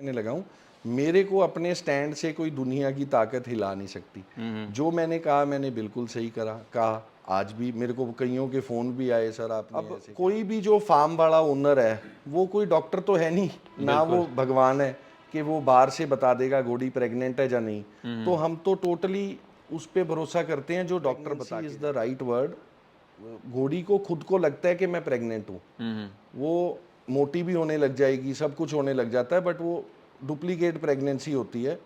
कहने लगा हूँ, मेरे को अपने स्टैंड से कोई दुनिया की ताकत हिला नहीं सकती। जो मैंने कहा मैंने बिल्कुल सही कहा। आज भी मेरे को कईयों के फ़ोन भी आए, सर आपने अब ऐसे कोई भी जो फार्म वाला ओनर है वो कोई डॉक्टर तो है नहीं ना, वो भगवान है कि वो बाहर से बता देगा घोड़ी प्रेग्नेंट है या नहीं। तो हम तो टोटली उस पर भरोसा करते हैं जो डॉक्टर बता इज़ द राइट वर्ड। घोड़ी को खुद को लगता है कि मैं प्रेग्नेंट हूँ, वो मोटी भी होने लग जाएगी, सब कुछ होने लग जाता है, बट वो डुप्लीकेट प्रेगनेंसी होती है।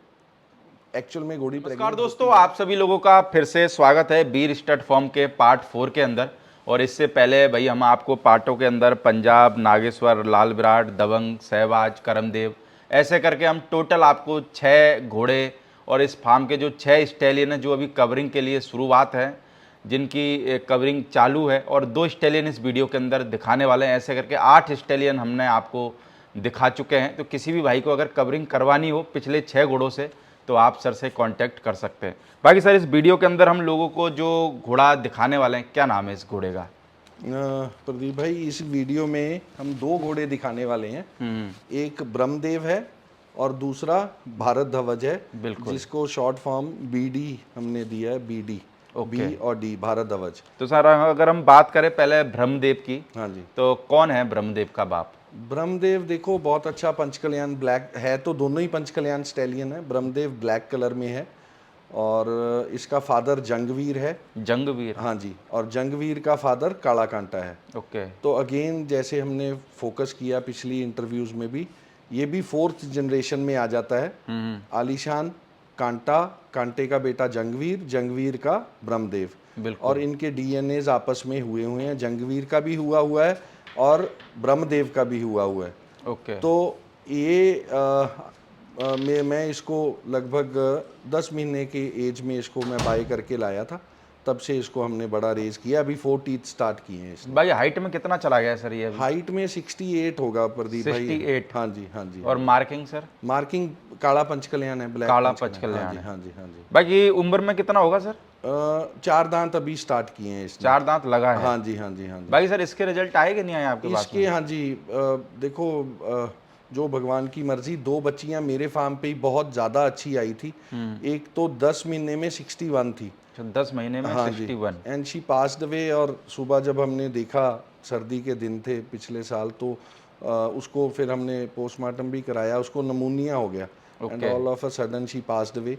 एक्चुअल में घोड़ी नमस्कार दोस्तों, आप सभी लोगों का फिर से स्वागत है बीर स्टड फॉर्म के पार्ट 4 के अंदर। और इससे पहले भाई हम आपको पार्टों के अंदर पंजाब, नागेश्वर, लाल विराट, दबंग, सहवाज, करमदेव ऐसे करके हम टोटल आपको 6 घोड़े और इस फार्म के जो 6 स्टैलियन है जो अभी कवरिंग के लिए शुरुआत है, जिनकी कवरिंग चालू है, और 2 स्टैलियन इस वीडियो के अंदर दिखाने वाले हैं। ऐसे करके 8 स्टैलियन हमने आपको दिखा चुके हैं। तो किसी भी भाई को अगर कवरिंग करवानी हो पिछले 6 घोड़ों से तो आप सर से कांटेक्ट कर सकते हैं। बाकी सर, इस वीडियो के अंदर हम लोगों को जो घोड़ा दिखाने वाले हैं, क्या नाम है इस घोड़े का? प्रदीप भाई, इस वीडियो में हम 2 घोड़े दिखाने वाले हैं। एक ब्रह्मदेव है और दूसरा भारत ध्वज है, जिसको शॉर्ट फॉर्म बीडी हमने दिया है। बीडी, बी और डी, भारत ध्वज। तो सर अगर हम बात करें पहले ब्रह्मदेव की, हाँ जी, तो कौन है ब्रह्मदेव का बाप? ब्रह्मदेव देखो बहुत अच्छा पंचकल्याण ब्लैक है, तो दोनों ही पंचकल्याण स्टैलियन है। ब्रह्मदेव ब्लैक कलर में है और इसका फादर जंगवीर है। जंगवीर? हाँ जी, और जंगवीर का फादर काला कांटा है। ओके। तो अगेन जैसे हमने फोकस किया पिछली इंटरव्यूज में भी, ये भी 4th जनरेशन में आ जाता है। आलीशान कांटा, कांटे का बेटा जंगवीर, जंगवीर का ब्रह्मदेव, और इनके डीएनएज आपस में हुए हैं। जंगवीर का भी हुआ है और ब्रह्मदेव का भी हुआ है। ओके। तो ये मैं इसको लगभग 10 महीने के एज में इसको मैं बाय करके लाया था, तब से इसको हमने बड़ा रेज किया। अभी 4 टीथ स्टार्ट किए हैं इसने। भाई हाइट में कितना चला गया सर ये अभी? हाइट में 68 होगा प्रदीप भाई। 68? हाँ जी, हाँ जी। और मार्किंग सर? मार्किंग काला पंचकल्याण है, ब्लैक काला पंचकल्याण। हाँ पंचकल्याण जी, है। हाँ जी, हाँ जी। बाकी उम्र में कितना होगा सर? 4 दांत अभी स्टार्ट किए हैं इसने। 4 दांत लगा है? हाँ जी, हाँ जी, हाँ जी। बाकी सर इसके रिजल्ट आए कि नहीं आए आपके पास इसके? हाँ जी, देखो, जो भगवान की मर्जी, 2 बच्चियां मेरे फार्म पे ही बहुत ज़्यादा अच्छी आई थी। एक तो 10 महीने में 61 थी। 10 महीने में? हाँ 61? And she passed away. और सुबह जब हमने देखा, सर्दी के दिन थे पिछले साल, तो उसको फिर हमने पोस्टमार्टम भी कराया, उसको नमूनिया हो गया and all of a sudden she passed away.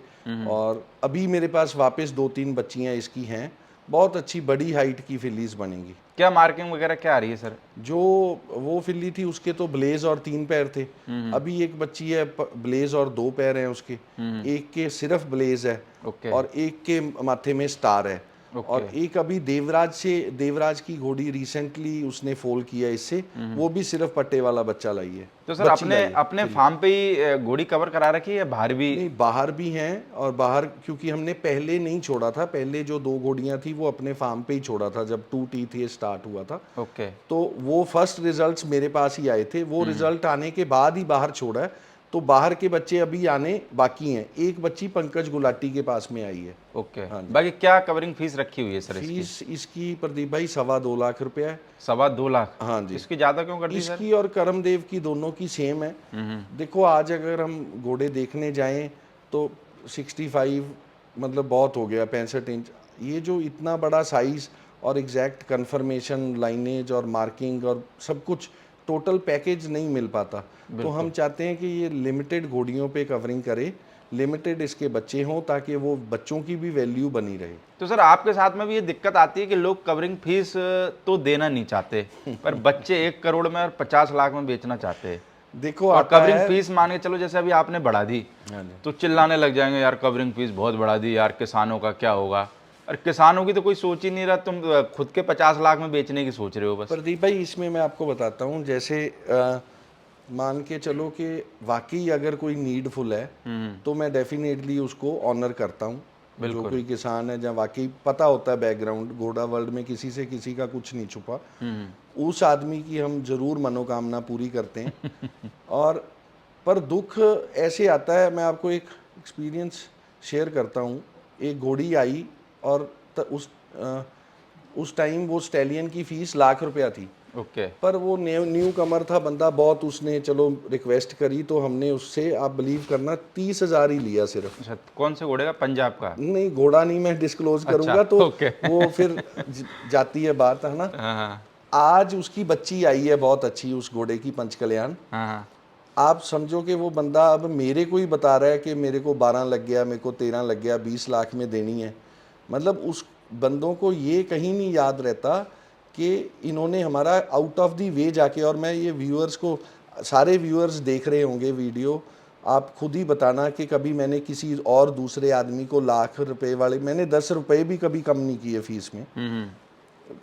और अभी मेरे पास वापस 2-3 बच्चियां इसकी हैं। बहुत अच्छी बड़ी हाइट की फिलीज बनेंगी। क्या मार्किंग वगैरह क्या आ रही है सर? जो वो फिल्ली थी उसके तो ब्लेज और 3 पैर थे। अभी एक बच्ची है ब्लेज और 2 पैर हैं उसके। एक के सिर्फ ब्लेज है और एक के माथे में स्टार है। और एक अभी देवराज की घोड़ी रिसेंटली उसने फोल किया इससे, वो भी सिर्फ पट्टे वाला बच्चा लाई है। तो सर अपने फार्म पे ही घोड़ी कवर करा रखी है, बाहर भी? नहीं, बाहर भी हैं। और बाहर क्योंकि हमने पहले नहीं छोड़ा था, पहले जो 2 घोड़ियां थी वो अपने फार्म पे ही छोड़ा था जब 2 टीथ ये स्टार्ट हुआ था। ओके। तो वो फर्स्ट रिजल्ट्स मेरे पास ही आए थे। वो रिजल्ट आने के बाद ही बाहर छोड़ा है, तो बाहर के बच्चे अभी आने बाकी हैं। एक बच्ची पंकज गुलाटी के पास में आई है। ओके। बाकी क्या कवरिंग फीस रखी हुई है सर? फीस इसकी प्रदीप भाई 2.25 लाख रुपया है। 2.25 लाख? हाँ जी। इसकी ज्यादा क्यों कर दी सर? इसकी और करमदेव की दोनों की सेम है। देखो, आज अगर हम घोड़े देखने जाएं तो 65 मतलब बहुत हो गया, 65 इंच। ये जो इतना बड़ा साइज और एग्जैक्ट कंफर्मेशन, लाइनेज और मार्किंग और सब कुछ टोटल पैकेज नहीं मिल पाता। तो हम चाहते हैं कि ये लिमिटेड घोड़ियों पे कवरिंग करे, लिमिटेड इसके बच्चे हों, ताकि वो बच्चों की भी वैल्यू बनी रहे। तो सर आपके साथ में भी ये दिक्कत आती है कि लोग कवरिंग फीस तो देना नहीं चाहते, पर बच्चे 1 करोड़ में और 50 लाख में बेचना चाहते हैं। देखो, और कवरिंग फीस मान के चलो जैसे अभी आपने बढ़ा दी तो चिल्लाने लग जाएंगे, यार कवरिंग फीस बहुत बढ़ा दी, यार किसानों का क्या होगा। और किसानों की तो कोई सोच ही नहीं रहा, तुम खुद के 50 लाख में बेचने की सोच रहे हो बस। प्रदीप भाई, इसमें मैं आपको बताता हूँ। जैसे मान के चलो कि वाकई अगर कोई नीडफुल है तो मैं डेफिनेटली उसको ऑनर करता हूँ। जो कोई किसान है, जहाँ वाकई पता होता है बैकग्राउंड, घोड़ा वर्ल्ड में किसी से किसी का कुछ नहीं छुपा, उस आदमी की हम जरूर मनोकामना पूरी करते हैं। और पर दुख ऐसे आता है, मैं आपको एक एक्सपीरियंस शेयर करता हूँ। एक घोड़ी आई और उस टाइम वो स्टैलियन की फ़ीस ₹1,00,000 थी। ओके। पर वो न्यू कमर था बंदा बहुत, उसने चलो रिक्वेस्ट करी तो हमने उससे, आप बिलीव करना, 30,000 ही लिया सिर्फ। अच्छा, कौन से घोड़े का? पंजाब का? नहीं, घोड़ा नहीं मैं डिस्क्लोज अच्छा, करूंगा तो ओके। वो फिर जाती है बात, है ना। हाँ हाँ आज उसकी बच्ची आई है बहुत अच्छी उस घोड़े की, पंचकल्याण। हाँ हाँ। आप समझो कि वो बंदा अब मेरे को ही बता रहा है कि मेरे को 12 लग गया, मेरे को 13 लग गया, 20 लाख में देनी है। मतलब उस बंदों को ये कहीं नहीं याद रहता कि इन्होंने हमारा आउट ऑफ दी वे जाके, और मैं ये व्यूअर्स को, सारे व्यूअर्स देख रहे होंगे वीडियो, आप खुद ही बताना कि कभी मैंने किसी और दूसरे आदमी को लाख रुपए वाले, मैंने 10 रुपए भी कभी कम नहीं किए फीस में,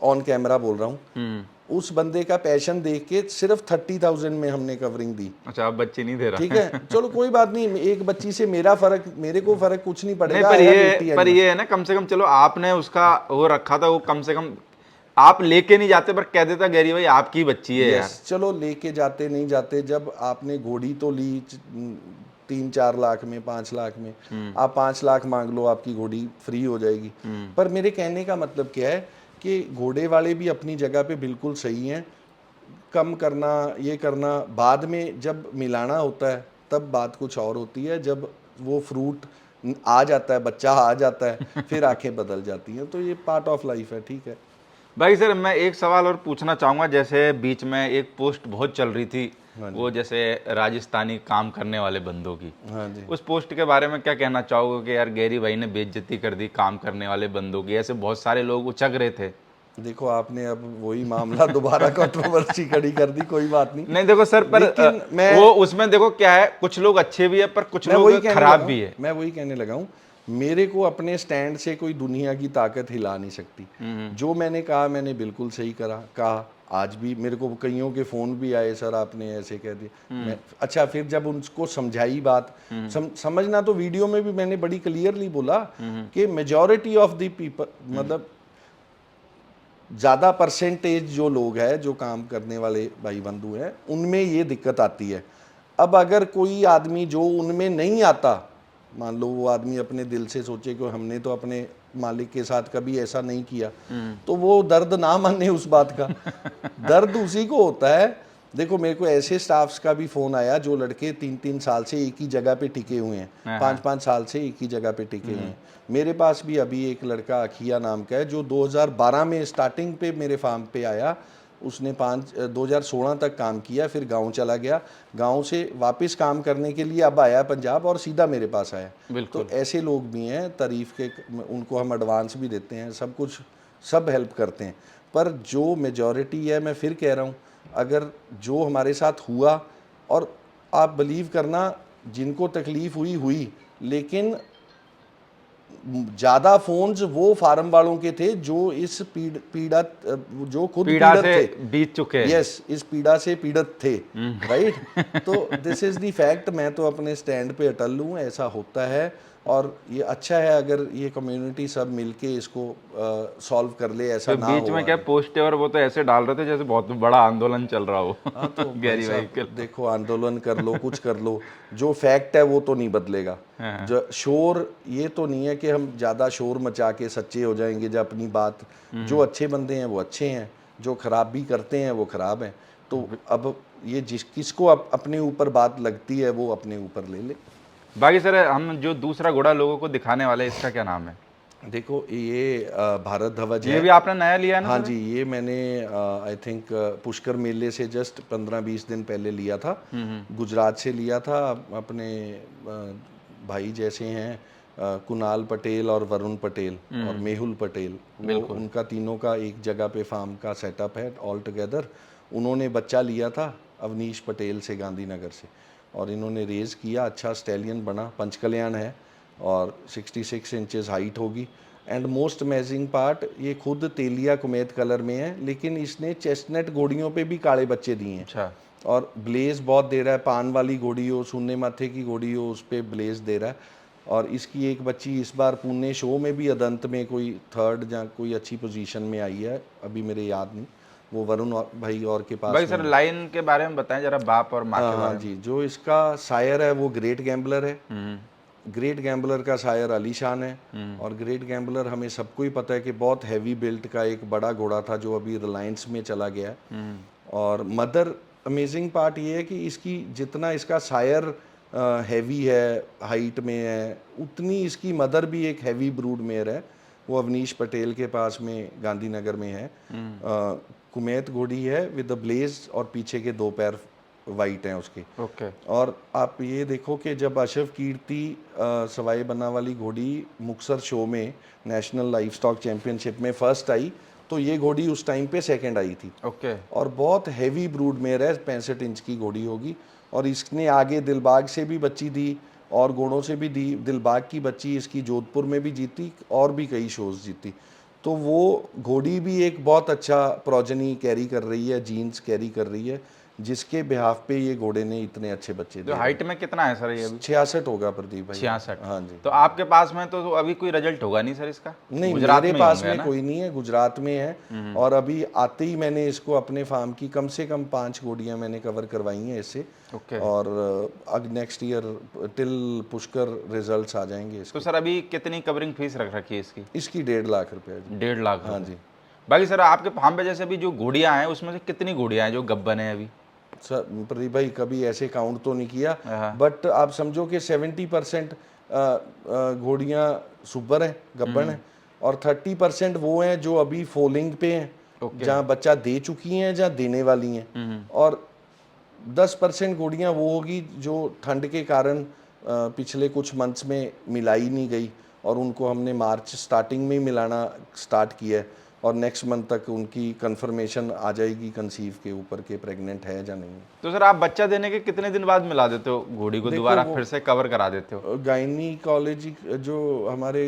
ऑन कैमरा बोल रहा हूँ। उस बंदे का पैशन देख के सिर्फ 30,000 में हमने कवरिंग दी। अच्छा, आप बच्चे नहीं दे रहा? ठीक है, चलो कोई बात नहीं, एक बच्ची से मेरा फर्क, मेरे को फर्क कुछ नहीं नहीं, पड़ेगा। पर ये है ना, कम से कम चलो आपने उसका वो रखा था, वो कम से कम आप लेके नहीं जाते पर कह देता गैरी भाई आपकी बच्ची है यार। चलो लेके जाते नहीं जाते, जब आपने घोड़ी तो ली 3-4 लाख में, 5 लाख में, आप 5 लाख मांग लो, आपकी घोड़ी फ्री हो जाएगी। पर मेरे कहने का मतलब क्या है कि घोड़े वाले भी अपनी जगह पे बिल्कुल सही हैं। कम करना, ये करना, बाद में जब मिलाना होता है तब बात कुछ और होती है। जब वो फ्रूट आ जाता है, बच्चा आ जाता है, फिर आंखें बदल जाती हैं। तो ये पार्ट ऑफ लाइफ है, ठीक है। भाई सर, मैं एक सवाल और पूछना चाहूँगा। जैसे बीच में एक पोस्ट बहुत चल रही थी, वो जैसे राजस्थानी काम करने वाले बंदों की, हाँ जी। उस पोस्ट के बारे में क्या कहना चाहोगे कि यार गैरी भाई ने बेइज्जती कर दी काम करने वाले बंदों की? ऐसे बहुत सारे लोग उचक रहे थे। देखो, आपने अब वही मामला दोबारा कंट्रोवर्सी खड़ी कर दी, कोई बात नहीं। नहीं देखो सर, पर लेकिन वो उसमें देखो क्या है, कुछ लोग अच्छे भी है पर कुछ मैं वही लोग कहने खराब लगा भी हूं, है। मैं वही कहने लगा हूं, मेरे को अपने स्टैंड से कोई दुनिया की ताकत हिला नहीं सकती। जो मैंने कहा मैंने बिल्कुल सही कहा। आज भी मेरे को कईयों के फ़ोन भी आए, सर आपने ऐसे कह दिया। मैं, अच्छा, फिर जब उनको समझाई बात, समझना तो वीडियो में भी मैंने बड़ी क्लियरली बोला कि मेजॉरिटी ऑफ द पीपल, मतलब ज़्यादा परसेंटेज जो लोग हैं, जो काम करने वाले भाई बंधु हैं, उनमें ये दिक्कत आती है। अब अगर कोई आदमी जो उनमें नहीं आता, मान लो वो आदमी अपने दिल से सोचे कि हमने तो अपने मालिक के साथ कभी ऐसा नहीं किया, तो वो दर्द ना माने उस बात का। दर्द उसी को होता है। देखो, मेरे को ऐसे स्टाफ्स का भी फ़ोन आया जो लड़के 3-3 साल से एक ही जगह पे टिके हुए हैं, 5-5 साल से एक ही जगह पे टिके हुए हैं। मेरे पास भी अभी एक लड़का अखिया नाम का है जो 2012 में स्टार्टिंग पे मेरे फार्म पे आया। उसने 2016 तक काम किया, फिर गांव चला गया, गांव से वापस काम करने के लिए अब आया पंजाब और सीधा मेरे पास आया। तो ऐसे लोग भी हैं, तारीफ़ के, उनको हम एडवांस भी देते हैं, सब कुछ, सब हेल्प करते हैं। पर जो मेजॉरिटी है, मैं फिर कह रहा हूँ, अगर जो हमारे साथ हुआ, और आप बिलीव करना, जिनको तकलीफ़ हुई, लेकिन ज्यादा फोन्स वो फार्म वालों के थे जो इस पीड़ा जो खुद पीड़ा पीड़ित से थे, बीत चुके हैं। यस, इस पीड़ा से पीड़ित थे, राइट। तो दिस इज द फैक्ट। मैं तो अपने स्टैंड पे अटल हूँ, ऐसा होता है। और ये अच्छा है अगर ये कम्युनिटी सब मिलके इसको सॉल्व कर ले, ऐसा तो ना बीच हो में क्या आगे। पोस्ट है, और वो तो ऐसे डाल रहे थे जैसे बहुत बड़ा आंदोलन चल रहा हो। हाँ, तो भाई गैरी भाई साहब देखो, आंदोलन कर लो, कुछ कर लो, जो फैक्ट है वो तो नहीं बदलेगा। जो शोर, ये तो नहीं है कि हम ज़्यादा शोर मचा के सच्चे हो जाएंगे जब अपनी बात, जो अच्छे बंदे हैं वो अच्छे हैं, जो खराब भी करते हैं वो खराब हैं। तो अब ये किसको अपने ऊपर बात लगती है वो अपने ऊपर ले ले। बाकी सर, हम जो दूसरा घोड़ा लोगों को दिखाने वाले, इसका क्या नाम है? देखो, ये भारत ध्वज ये है। भी आपने नया लिया है ना हाँ सर? जी, ये मैंने आई थिंक पुष्कर मेले से जस्ट 15-20 दिन पहले लिया था। गुजरात से लिया था। अपने भाई जैसे हैं कुणाल पटेल और वरुण पटेल और मेहुल पटेल, वो उनका तीनों का एक जगह पे फार्म का सेटअप है ऑल टुगेदर। उन्होंने बच्चा लिया था अवनीश पटेल से, गांधीनगर से, और इन्होंने रेज़ किया, अच्छा स्टैलियन बना, पंचकल्याण है, और 66 इंचेस हाइट होगी। एंड मोस्ट अमेजिंग पार्ट, ये खुद तेलिया कुमैत कलर में है, लेकिन इसने चेस्टनट घोड़ियों पे भी काले बच्चे दिए हैं। अच्छा। और ब्लेज बहुत दे रहा है, पान वाली घोड़ी हो, शून्य माथे की घोड़ी हो, उस पर ब्लेज दे रहा है। और इसकी एक बच्ची इस बार पुणे शो में भी अदंत में कोई 3rd या कोई अच्छी पोजीशन में आई है, अभी मेरे याद नहीं, वो वरुण भाई और के पास भाई में सर, है। लाइन के बारे में बताएं जरा, बाप और माँ के हाँ बारे में। जी, जो इसका शायर है वो ग्रेट गैम्बलर है, ग्रेट गैम्बलर का शायर अलीशान है, और ग्रेट गैम्बलर हमें सबको ही पता है कि बहुत हैवी बिल्ट का एक बड़ा घोड़ा था जो अभी रिलायंस में चला गया है। और मदर, अमेजिंग पार्ट ये है कि इसकी जितना इसका शायर हैवी है, हाइट में है, उतनी इसकी मदर भी एक हैवी ब्रूड मेयर है। वो अवनीश पटेल के पास में गांधीनगर में है। कुमैत घोड़ी है विद द ब्लेज, और पीछे के 2 पैर वाइट हैं उसके। ओके। और आप ये देखो कि जब अशरफ कीर्ति सवाई बना वाली घोड़ी मुक्तसर शो में नेशनल लाइफ स्टॉक चैंपियनशिप में फर्स्ट आई, तो ये घोड़ी उस टाइम पे सेकंड आई थी। ओके। और बहुत हैवी ब्रूड मेयर है, 65 इंच की घोड़ी होगी। और इसने आगे दिलबाग से भी बच्ची दी और घोड़ों से भी दी। दिलबाग की बच्ची इसकी जोधपुर में भी जीती और भी कई शोज जीती। तो वो घोड़ी भी एक बहुत अच्छा प्रोजनी कैरी कर रही है, जीन्स कैरी कर रही है, जिसके बिहाफ पे ये घोड़े ने इतने अच्छे बच्चे तो दिए। हाइट में कितना है सर ये अभी? 66 होगा प्रदीप भाई। 66। हाँ जी। तो आपके पास में तो अभी कोई रिजल्ट होगा नहीं सर इसका? नहीं, गुजरात मेरे में पास होंगे, में ना? कोई नहीं है, गुजरात में है। और अभी आते ही मैंने इसको अपने फार्म की कम से कम 5 घोड़ियां मैंने कवर करवाई हैं इससे। ओके। और अब नेक्स्ट ईयर टिल पुष्कर रिजल्ट्स आ जाएंगे तो इसके। सर अभी कितनी कवरिंग फीस रख रखी है इसकी? इसकी 1.5 लाख रुपए जी। 1.5 लाख हाँ रुपए। जी। बाकी सर आपके फार्म पे जैसे अभी जो घोड़ियां हैं उसमें से कितनी घोड़ियां हैं जो गब्बन है अभी? सर प्रदीप भाई कभी ऐसे काउंट तो नहीं किया, हाँ। बट आप समझो कि 70% घोड़ियां सुपर हैं, गब्बन हैं, और 30% वो हैं जो अभी फोलिंग पे हैं, जहाँ बच्चा दे चुकी हैं, जहाँ देने वाली हैं। और 10% घोड़ियाँ वो होगी जो ठंड के कारण पिछले कुछ मंथ्स में मिलाई नहीं गई, और उनको हमने मार्च स्टार्टिंग में ही मिलाना स्टार्ट किया है, और नेक्स्ट मंथ तक उनकी कंफर्मेशन आ जाएगी कंसीव के ऊपर के प्रेग्नेंट है या नहीं। तो सर आप बच्चा देने के कितने दिन बाद मिला देते हो घोड़ी को, दोबारा फिर से कवर करा देते हो? गायनीकोलॉजी जो हमारे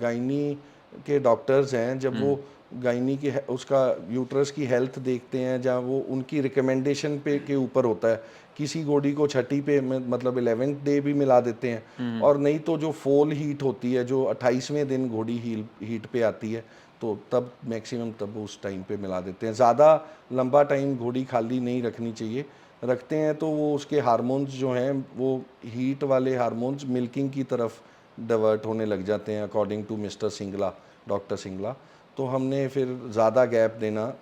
गायनी के डॉक्टर्स हैं, जब वो गायनी की उसका यूट्रस की हेल्थ देखते हैं, जहाँ वो उनकी रिकमेंडेशन पे के ऊपर होता है, किसी घोड़ी को छठी पे मतलब 11th डे भी मिला देते हैं, और नहीं तो जो फोल हीट होती है, जो 28वें दिन घोड़ी हीट पे आती है, तो तब मैक्सिमम तब उस टाइम पे मिला देते हैं। ज़्यादा लंबा टाइम घोड़ी खाली नहीं रखनी चाहिए, रखते हैं तो वो उसके हार्मोन्स जो हैं, वो हीट वाले हार्मोन्स मिल्किंग की तरफ डाइवर्ट होने लग जाते हैं, according to mister Singla, doctor Singla. तो हमने फिर ज़्यादा गैप देना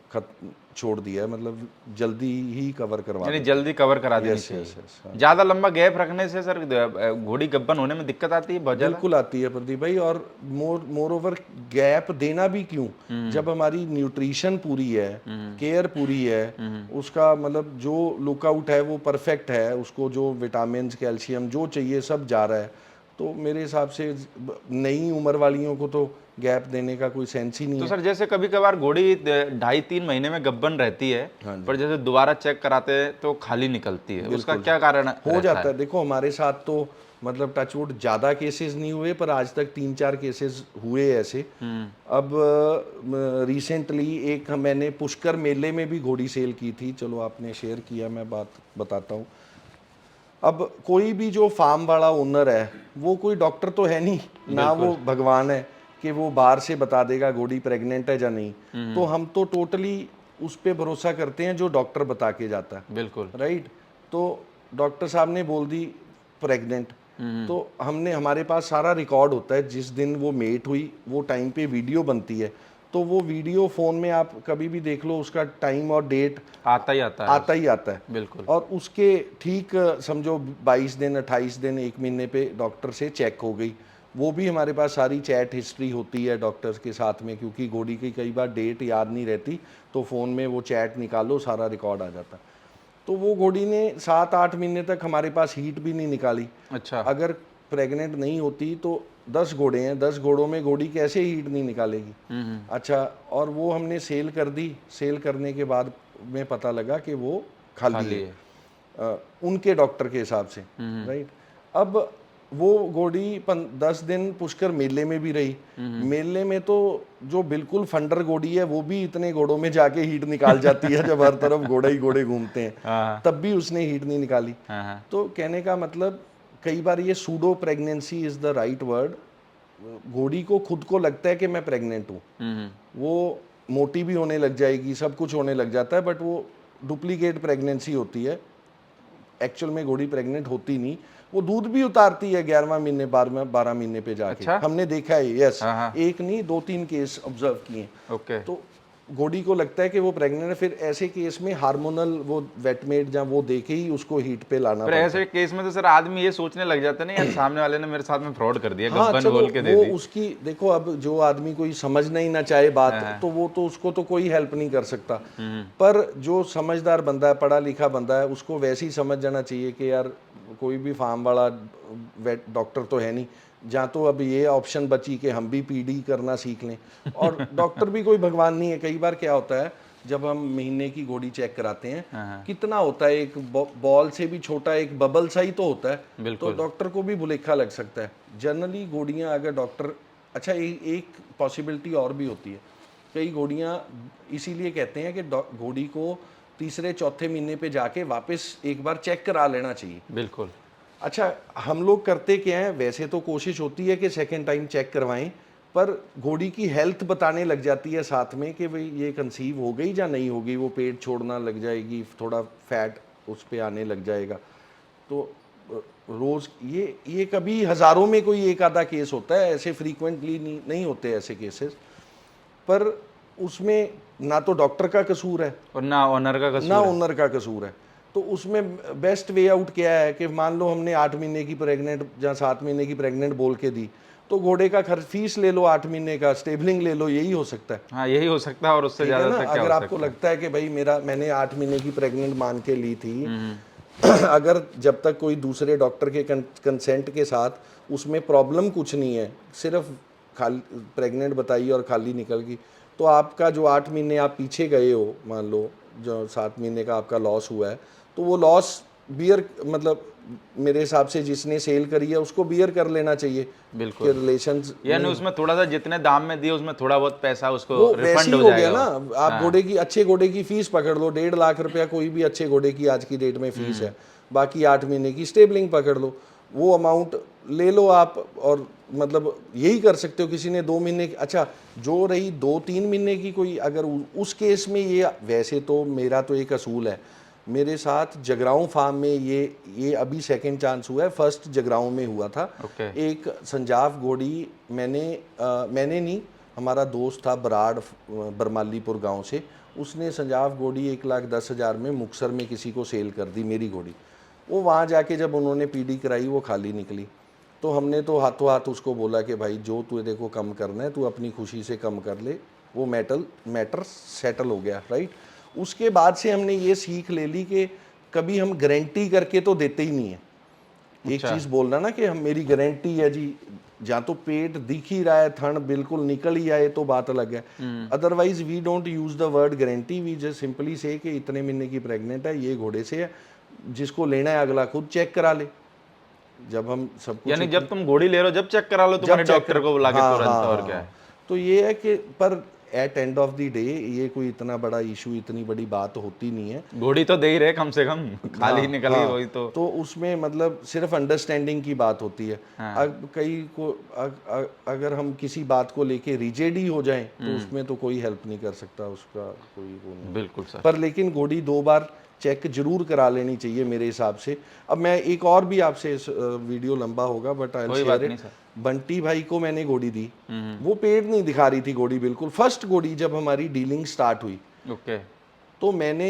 छोड़ दिया है, मतलब जल्दी ही कवर करवा यानी दें। जल्दी कवर करा देनी Yes, चाहिए। yes, yes, हाँ। ज्यादा लंबा गैप रखने से सर घोड़ी गब्बन होने में दिक्कत आती है बहुत ज्यादा? बिल्कुल आती है प्रदीप भाई, और मोर ओवर गैप देना भी क्यों, जब हमारी न्यूट्रिशन पूरी है, केयर पूरी है, उसका मतलब जो लुकआउट है वो परफेक्ट है, उसको जो विटामिन, कैल्शियम जो चाहिए सब जा रहा है, तो मेरे हिसाब से नई उम्र वालियों को तो गैप देने का कोई सेंस ही नहीं तो है। सर जैसे कभी कभार घोड़ी 2.5-3 महीने में गब्बन रहती है, पर जैसे दोबारा चेक कराते हैं तो खाली निकलती है, उसका क्या कारण हो जाता है? देखो हमारे साथ तो मतलब टचवुड ज़्यादा केसेस नहीं हुए, पर आज तक 3-4 केसेस हुए ऐसे। अब रिसेंटली एक मैंने पुष्कर मेले में भी घोड़ी सेल की थी, चलो आपने शेयर किया, मैं बात बताता हूँ। अब कोई भी जो फार्म वाला ओनर है, वो कोई डॉक्टर तो है नहीं ना, वो भगवान है कि वो बाहर से बता देगा घोड़ी प्रेग्नेंट है या नहीं। तो हम तो टोटली उस पर भरोसा करते हैं जो डॉक्टर बता के जाता है। बिल्कुल। राइट। तो डॉक्टर साहब ने बोल दी प्रेग्नेंट, तो हमने, हमारे पास सारा रिकॉर्ड होता है, जिस दिन वो मेट हुई वो टाइम पे वीडियो बनती है, तो वो वीडियो फ़ोन में आप कभी भी देख लो, उसका टाइम और डेट आता ही आता है। बिल्कुल। और उसके ठीक समझो 22 दिन, 28 दिन, 1 महीने पे डॉक्टर से चेक हो गई। वो भी हमारे पास सारी चैट हिस्ट्री होती है डॉक्टर्स के साथ में, क्योंकि घोड़ी की कई बार डेट याद नहीं रहती, तो फ़ोन में वो चैट निकालो, सारा रिकॉर्ड आ जाता। तो वो घोड़ी ने 7-8 महीने तक हमारे पास हीट भी नहीं निकाली। अच्छा। अगर प्रेग्नेंट नहीं होती तो 10 घोड़े हैं, 10 घोड़ों में घोड़ी कैसे हीट नहीं निकालेगी? अच्छा, और वो हमने सेल कर दी। सेल करने के बाद में पता लगा कि वो खाली है, उनके डॉक्टर के हिसाब से। राइट। अब वो घोड़ी 10 दिन पुष्कर मेले में भी रही। मेले में तो जो बिल्कुल फंडर घोड़ी है, वो भी इतने घोड़ों में जाके हीट निकाल जाती है, जब हर तरफ घोड़े ही घोड़े घूमते हैं, तब भी उसने हीट नहीं निकाली। तो कहने का मतलब, कई बार ये pseudo pregnancy is the right word. घोड़ी को खुद को लगता है कि मैं प्रेग्नेंट हूँ, वो मोटी भी होने लग जाएगी, सब कुछ होने लग जाता है, बट वो डुप्लीकेट प्रेगनेंसी होती है। एक्चुअल में घोड़ी प्रेग्नेंट होती नहीं, वो दूध भी उतारती है 11वां महीने 12वां महीने पे जाके। अच्छा? हमने देखा है, यस। हाँ, हाँ। एक नहीं 2-3 केस ऑब्जर्व किए। ओके। तो घोड़ी को लगता है कि वो प्रेग्नेंट है, फिर ऐसे केस में हार्मोनल वो वेटमेट या वो देके ही उसको हीट पे लाना पर पड़ता है। ऐसे केस में तो सर आदमी ये सोचने लग जाता है ना, यार सामने वाले ने मेरे साथ में फ्रॉड कर दिया, हाँ गब्बन चलो, बोल के दे वो दी। उसकी देखो, अब जो आदमी कोई समझना ही ना चाहे बात, तो वो तो उसको तो कोई हेल्प नहीं कर सकता। पर जो समझदार बंदा है, पढ़ा लिखा बंदा है, उसको वैसे ही समझ जाना चाहिए कि यार कोई भी फार्म वाला वेट डॉक्टर तो है नहीं, जहाँ तो अब ये ऑप्शन बची कि हम भी पीडी करना सीख लें। और डॉक्टर भी कोई भगवान नहीं है। कई बार क्या होता है, जब हम महीने की घोड़ी चेक कराते हैं, कितना होता है, एक बॉल से भी छोटा एक बबल सा ही तो होता है, तो बिल्कुल। डॉक्टर को भी भुलेखा लग सकता है। जनरली घोड़ियाँ अगर डॉक्टर, अच्छा एक पॉसिबिलिटी और भी होती है, कई घोड़ियाँ इसीलिए कहते हैं कि घोड़ी को तीसरे चौथे महीने पे जाके वापस एक बार चेक करा लेना चाहिए। बिल्कुल। अच्छा, हम लोग करते क्या हैं, वैसे तो कोशिश होती है कि सेकेंड टाइम चेक करवाएं, पर घोड़ी की हेल्थ बताने लग जाती है साथ में कि भाई ये कंसीव हो गई या नहीं हो गई, वो पेट छोड़ना लग जाएगी, थोड़ा फैट उस पे आने लग जाएगा। तो रोज़ ये कभी हज़ारों में कोई एक आधा केस होता है, ऐसे फ्रीक्वेंटली नहीं होते ऐसे केसेस। पर उसमें ना तो डॉक्टर का कसूर है, और ना ऑनर का ना कसूर है। ओनर का कसूर है। तो उसमें बेस्ट वे आउट क्या है कि मान लो हमने 8 महीने की प्रेग्नेंट या 7 महीने की प्रेग्नेंट बोल के दी, तो घोड़े का खर्च फीस ले लो, 8 महीने का स्टेबलिंग ले लो, यही हो सकता है। हाँ, यही हो सकता है, और उससे ठीक है ज्यादा ना? तक क्या अगर हो आपको सकता है। लगता है कि भाई मैंने 8 महीने की प्रेग्नेंट मान के ली थी, अगर जब तक कोई दूसरे डॉक्टर के कंसेंट के साथ उसमें प्रॉब्लम कुछ नहीं है, सिर्फ खाली प्रेग्नेंट बताइए और खाली निकल गई, तो आपका जो 8 महीने आप पीछे गए हो, मान लो जो 7 महीने का आपका लॉस हुआ है, तो वो लॉस बियर, मतलब मेरे हिसाब से जिसने सेल करी है उसको बियर कर लेना चाहिए कि बिल्कुल। रिलेशंस यानी उसमें थोड़ा सा जितने दाम में दिए उसमें थोड़ा बहुत पैसा उसको वो वैसे रिफंड ही हो हो गया जाएगा। ना। आप घोड़े की, अच्छे घोड़े की फीस पकड़ लो, 1.5 लाख रुपया कोई भी अच्छे घोड़े की आज की डेट में फीस है, बाकी 8 महीने की स्टेबलिंग पकड़ लो, वो अमाउंट ले लो आप। और मतलब यही कर सकते हो। किसी ने 2 महीने की, अच्छा जो रही 2-3 महीने की कोई, अगर उस केस में ये, वैसे तो मेरा तो एक असूल है, मेरे साथ जगराऊं फार्म में ये अभी सेकंड चांस हुआ है, फर्स्ट जगराऊं में हुआ था। ओके। एक संजाफ घोड़ी मैंने नहीं, हमारा दोस्त था बराड़, बरमालीपुर गांव से, उसने संजाफ घोड़ी 1,10,000 में मुक्तसर में किसी को सेल कर दी, मेरी घोड़ी। वो वहाँ जाके जब उन्होंने पीडी कराई, वो खाली निकली। तो हमने तो हाथों हाथ उसको बोला कि भाई जो तुझे को कम करना है तू अपनी खुशी से कम कर ले, वो मैटर सेटल हो गया, राइट। उसके बाद से हमने ये सीख ले ली कि कभी हम गारंटी करके तो देते ही नहीं है। एक अच्छा। चीज़ बोलना ना कि हम, मेरी गारंटी है जी, जहाँ तो पेट दिख ही रहा है, थन बिल्कुल निकल ही आए तो बात अलग है। Otherwise we don't use the word guarantee, we just simply say कि इतने महीने की प्रेग्नेंट है, ये घोड़े से है, जिसको लेना है अगला खुद चेक करा ले। जब हम सब कुछ यानी जब तुम घोड़ी ले रहे हो जब चेक करा लो तुम्हारे डॉक्टर को बुला के हाँ तुरंत, हाँ और हाँ क्या हाँ। है। तो ये है कि पर at end of the day ये कोई इतना बड़ा इशू, इतनी बड़ी बात होती नहीं है। घोड़ी तो दे ही रहे कम से कम, खाली हाँ, निकल गई हाँ, वही तो। उसमें मतलब सिर्फ अंडरस्टैंडिंग की बात होती है। हाँ। अब कई को अगर हम किसी बात को लेके रिजिड ही हो जाएं, तो उसमें तो कोई हेल्प नहीं कर सकता, उसका कोई वो नहीं। बिल्कुल सर। पर लेकिन घोड़ी 2 बार चेक जरूर करा लेनी चाहिए मेरे हिसाब से। अब मैं एक और भी आपसे, वीडियो लंबा होगा बट आई विल कोई शेयर बात इट। नहीं सर। बंटी भाई को मैंने घोड़ी दी, वो पेड़ नहीं दिखा रही थी घोड़ी बिल्कुल। फर्स्ट घोड़ी जब हमारी डीलिंग स्टार्ट हुई, ओके। तो मैंने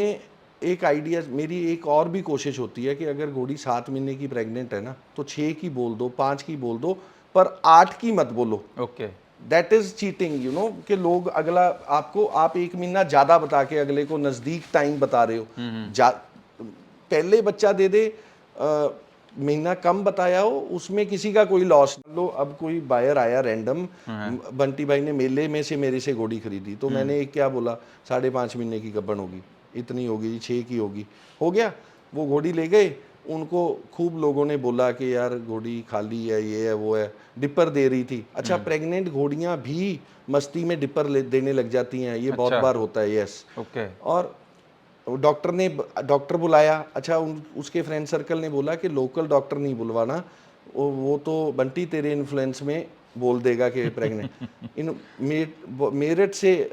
एक आइडिया, मेरी एक और भी कोशिश होती है कि अगर घोड़ी 7 महीने की प्रेग्नेंट है ना, तो 6 की बोल दो, 5 की बोल दो, पर 8 की मत बोलो। Okay. That is cheating, you know, कि लोग अगला आपको, आप 1 महीना ज़्यादा बता के अगले को नज़दीक टाइम बता रहे हो। पहले बच्चा दे दे, महीना कम बताया हो, उसमें किसी का कोई लॉस लो। अब कोई बायर आया रैंडम, बंटी भाई ने मेले में से मेरे से घोड़ी खरीदी, तो मैंने एक क्या बोला, 5.5 महीने की गब्बन होगी, इतनी होगी, 6 की होगी, हो गया। वो घोड़ी ले गए, उनको खूब लोगों ने बोला कि यार घोड़ी खाली है, ये है वो है, डिपर दे रही थी। अच्छा, प्रेग्नेंट घोड़ियां भी मस्ती में डिपर देने लग जाती हैं, ये बहुत अच्छा। बार होता है, यस। ओके। और डॉक्टर बुलाया। अच्छा, उसके फ्रेंड सर्कल ने बोला कि लोकल डॉक्टर नहीं बुलवाना, वो तो बंटी तेरे इन्फ्लुएंस में बोल देगा कि प्रेग्नेंट। इन मेरठ से,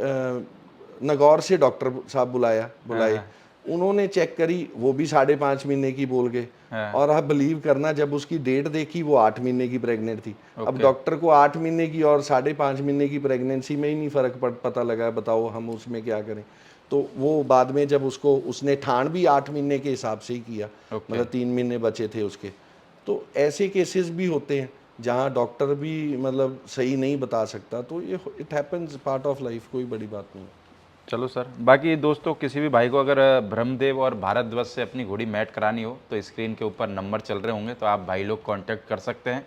नगौर से डॉक्टर साहब बुलाए। उन्होंने चेक करी, वो भी 5.5 महीने की बोल गए। और आप बिलीव करना, जब उसकी डेट देखी वो 8 महीने की प्रेग्नेंट थी। अब डॉक्टर को 8 महीने की और 5.5 महीने की प्रेगनेंसी में ही नहीं फर्क पता लगा, बताओ हम उसमें क्या करें। तो वो बाद में जब उसने ठान भी 8 महीने के हिसाब से ही किया, मतलब 3 महीने बचे थे उसके। तो ऐसे केसेस भी होते हैं जहाँ डॉक्टर भी मतलब सही नहीं बता सकता। तो ये it happens, part of life, कोई बड़ी बात नहीं। चलो सर, बाकी दोस्तों किसी भी भाई को अगर ब्रह्मदेव और भारतध्वज से अपनी घोड़ी मैट करानी हो तो स्क्रीन के ऊपर नंबर चल रहे होंगे, तो आप भाई लोग कांटेक्ट कर सकते हैं।